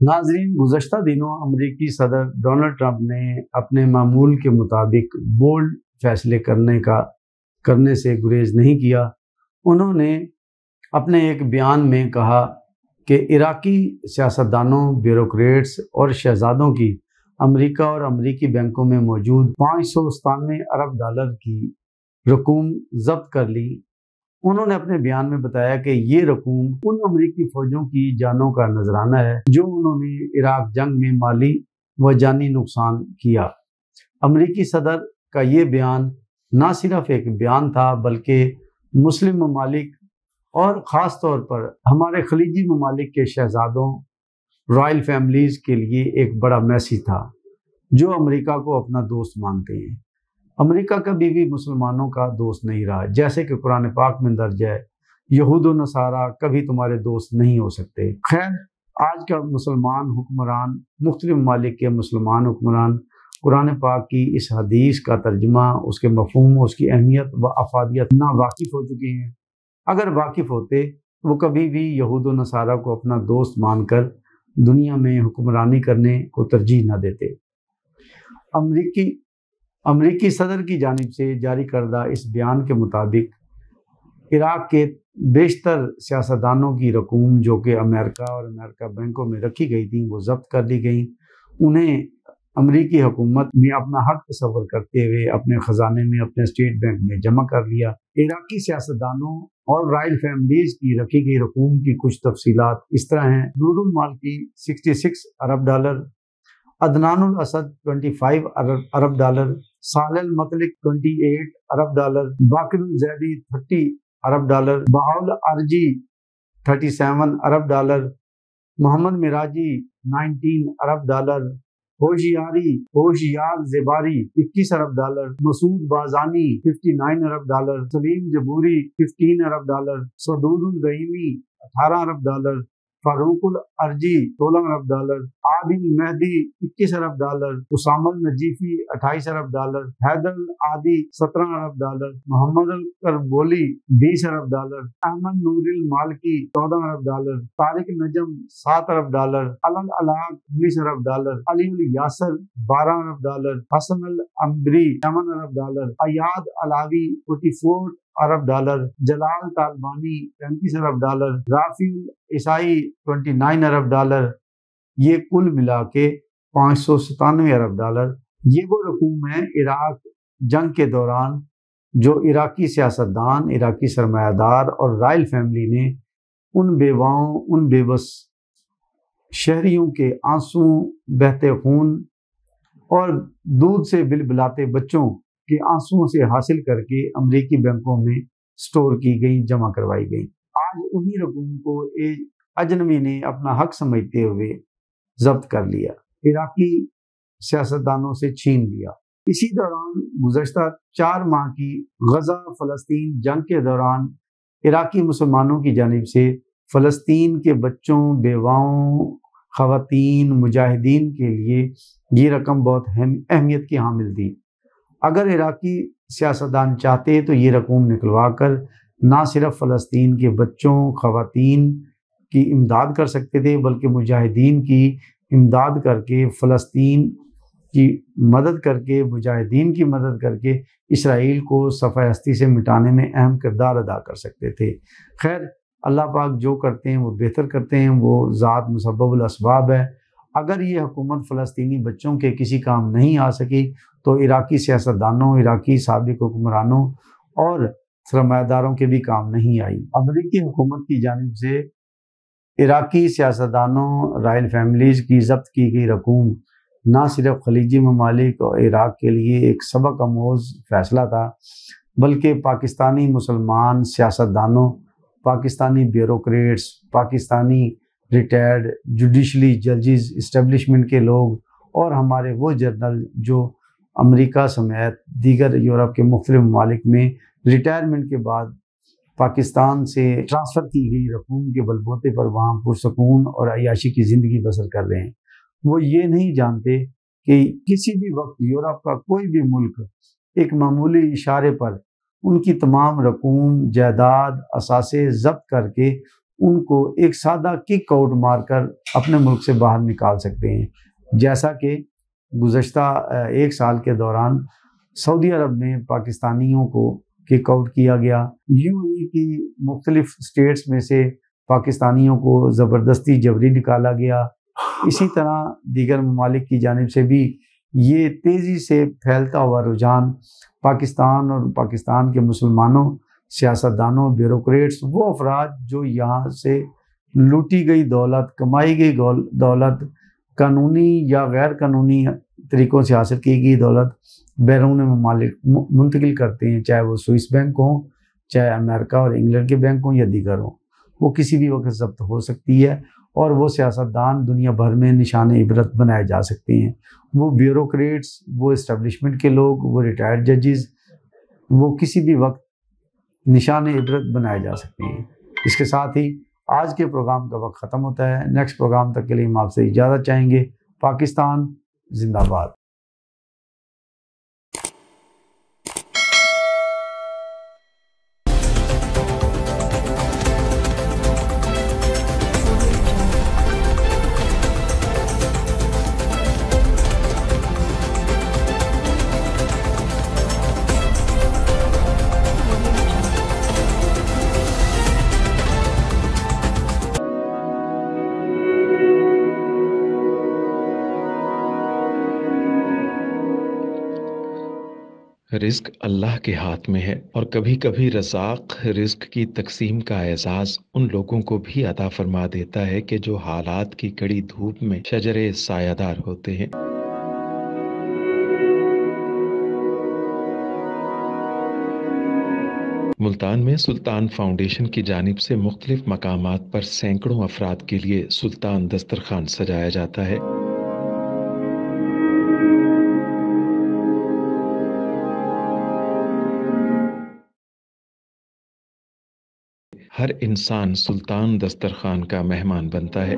ناظرین، گزشتہ دنوں امریکی صدر ڈونلڈ ٹرمپ نے اپنے معمول کے مطابق بولڈ فیصلے کرنے سے گریز نہیں کیا۔ انہوں نے اپنے ایک بیان میں کہا کہ عراقی سیاستدانوں، بیوروکریٹس اور شہزادوں کی امریکہ اور امریکی بینکوں میں موجود $597 ارب کی رقوم ضبط کر لی۔ انہوں نے اپنے بیان میں بتایا کہ یہ رقوم ان امریکی فوجوں کی جانوں کا نذرانہ ہے جو انہوں نے عراق جنگ میں مالی و جانی نقصان کیا۔ امریکی صدر کا یہ بیان نہ صرف ایک بیان تھا بلکہ مسلم ممالک اور خاص طور پر ہمارے خلیجی ممالک کے شہزادوں، رائل فیملیز کے لیے ایک بڑا میسیج تھا جو امریکہ کو اپنا دوست مانتے ہیں۔ امریکہ کبھی بھی مسلمانوں کا دوست نہیں رہا، جیسے کہ قرآن پاک میں درج ہے، یہود و نصارہ کبھی تمہارے دوست نہیں ہو سکتے۔ خیر، آج کا مسلمان حکمران، مختلف ممالک کے مسلمان حکمران قرآن پاک کی اس حدیث کا ترجمہ، اس کے مفہوم، اس کی اہمیت و افادیت نہ واقف ہو چکے ہیں۔ اگر واقف ہوتے تو وہ کبھی بھی یہود و نصارہ کو اپنا دوست مان کر دنیا میں حکمرانی کرنے کو ترجیح نہ دیتے۔ امریکی صدر کی جانب سے جاری کردہ اس بیان کے مطابق عراق کے بیشتر سیاستدانوں کی رقوم جو کہ امریکہ اور امریکہ بینکوں میں رکھی گئی تھیں وہ ضبط کر لی گئیں۔ انہیں امریکی حکومت نے اپنا حق تصور کرتے ہوئے اپنے خزانے میں، اپنے اسٹیٹ بینک میں جمع کر لیا۔ عراقی سیاستدانوں اور رائل فیملیز کی رکھی گئی رقوم کی کچھ تفصیلات اس طرح ہیں: نور المالکی $66 ارب، عدنان الاسد $25 ارب، صالح المطلق $28 ارب، باقر الزیدی $30 ارب، بہاول ارجی $37 ارب، محمد مراجی $19 ارب، ہوشیار زباری $21 ارب، مسعود بازانی $59 ارب، سلیم جبوری $15 ارب، سدود الرحیمی $18 ارب، فاروق الارجی $16 ارب، عادل مہدی $21 ارب، اسامہ النجیفی $28 ارب، حیدر العادی $17 ارب، محمد الکربولی $20 ارب، احمد نور المالکی $14 ارب، طارق نجم $7 ارب، علم الحق $19 ارب، علی الیاسر $12 ارب، حسن العنبری $7 ارب، ایاد علاوی $44 ارب، جلال طالبانی $35 ارب، رافی العیسائی $29 ارب۔ یہ کل ملا کے $597 ارب۔ یہ وہ رقوم ہے عراق جنگ کے دوران جو عراقی سیاستدان، عراقی سرمایہ دار اور رائل فیملی نے ان بیواؤں، ان بے بس شہریوں کے آنسو، بہتے خون اور دودھ سے بلبلاتے بچوں کے آنسوؤں سے حاصل کر کے امریکی بینکوں میں سٹور کی گئیں، جمع کروائی گئیں۔ آج انہی رقوم کو ایک اجنبی نے اپنا حق سمجھتے ہوئے ضبط کر لیا، عراقی سیاستدانوں سے چھین لیا۔ اسی دوران گزشتہ 4 ماہ کی غزہ فلسطین جنگ کے دوران عراقی مسلمانوں کی جانب سے فلسطین کے بچوں، بیواؤں، خواتین، مجاہدین کے لیے یہ رقم بہت اہمیت کی حامل تھی۔ اگر عراقی سیاستدان چاہتے تو یہ رقوم نکلوا کر نہ صرف فلسطین کے بچوں، خواتین کی امداد کر سکتے تھے بلکہ مجاہدین کی امداد کر کے، فلسطین کی مدد کر کے، مجاہدین کی مدد کر کے اسرائیل کو صفحہ ہستی سے مٹانے میں اہم کردار ادا کر سکتے تھے۔ خیر، اللہ پاک جو کرتے ہیں وہ بہتر کرتے ہیں، وہ ذات مسبب الاسباب ہے۔ اگر یہ حکومت فلسطینی بچوں کے کسی کام نہیں آ سکی تو عراقی سیاستدانوں، عراقی سابق حکمرانوں اور سرمایہ داروں کے بھی کام نہیں آئی۔ امریکی حکومت کی جانب سے عراقی سیاستدانوں، رائل فیملیز کی ضبط کی گئی رقوم نہ صرف خلیجی ممالک اور عراق کے لیے ایک سبق آموز فیصلہ تھا بلکہ پاکستانی مسلمان سیاستدانوں، Pakistani bureaucrats, Pakistani retired judicially ججز اسٹیبلشمنٹ کے لوگ اور ہمارے وہ جرنل جو امریکہ سمیت دیگر یورپ کے مختلف ممالک میں ریٹائرمنٹ کے بعد پاکستان سے ٹرانسفر کی گئی رقوم کے بلبوتے پر وہاں پرسکون اور عیاشی کی زندگی بسر کر رہے ہیں۔ وہ یہ نہیں جانتے کہ کسی بھی وقت یورپ کا کوئی بھی ملک ایک معمولی اشارے پر ان کی تمام رقوم، جائیداد، اثاثے ضبط کر کے ان کو ایک سادہ کک آؤٹ مار کر اپنے ملک سے باہر نکال سکتے ہیں، جیسا کہ گزشتہ 1 سال کے دوران سعودی عرب میں پاکستانیوں کو کک آؤٹ کیا گیا، یوں ہی کی مختلف اسٹیٹس میں سے پاکستانیوں کو زبردستی جبری نکالا گیا۔ اسی طرح دیگر ممالک کی جانب سے بھی یہ تیزی سے پھیلتا ہوا رجحان پاکستان اور پاکستان کے مسلمانوں، سیاستدانوں، بیوروکریٹس، وہ افراد جو یہاں سے لوٹی گئی دولت، کمائی گئی دولت، قانونی یا غیر قانونی طریقوں سے حاصل کی گئی دولت بیرون ممالک منتقل کرتے ہیں، چاہے وہ سوئس بینک ہوں، چاہے امریکہ اور انگلینڈ کے بینک ہوں یا دیگر ہوں، وہ کسی بھی وقت ضبط ہو سکتی ہے اور وہ سیاستدان دنیا بھر میں نشان عبرت بنائے جا سکتے ہیں۔ وہ بیوروکریٹس، وہ اسٹیبلشمنٹ کے لوگ، وہ ریٹائرڈ ججز، وہ کسی بھی وقت نشان عبرت بنائے جا سکتے ہیں۔ اس کے ساتھ ہی آج کے پروگرام کا وقت ختم ہوتا ہے۔ نیکسٹ پروگرام تک کے لیے ہم آپ سے اجازت چاہیں گے۔ پاکستان زندہ باد۔ رزق اللہ کے ہاتھ میں ہے، اور کبھی کبھی رزاق رزق کی تقسیم کا اعزاز ان لوگوں کو بھی عطا فرما دیتا ہے کہ جو حالات کی کڑی دھوپ میں شجرے سایہ دار ہوتے ہیں۔ ملتان میں سلطان فاؤنڈیشن کی جانب سے مختلف مقامات پر سینکڑوں افراد کے لیے سلطان دسترخوان سجایا جاتا ہے۔ ہر انسان سلطان دسترخوان کا مہمان بنتا ہے۔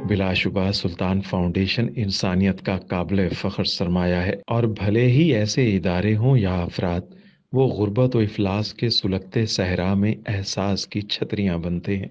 بلا شبہ سلطان فاؤنڈیشن انسانیت کا قابل فخر سرمایہ ہے، اور بھلے ہی ایسے ادارے ہوں یا افراد، وہ غربت و افلاس کے سلگتے صحرا میں احساس کی چھتریاں بنتے ہیں۔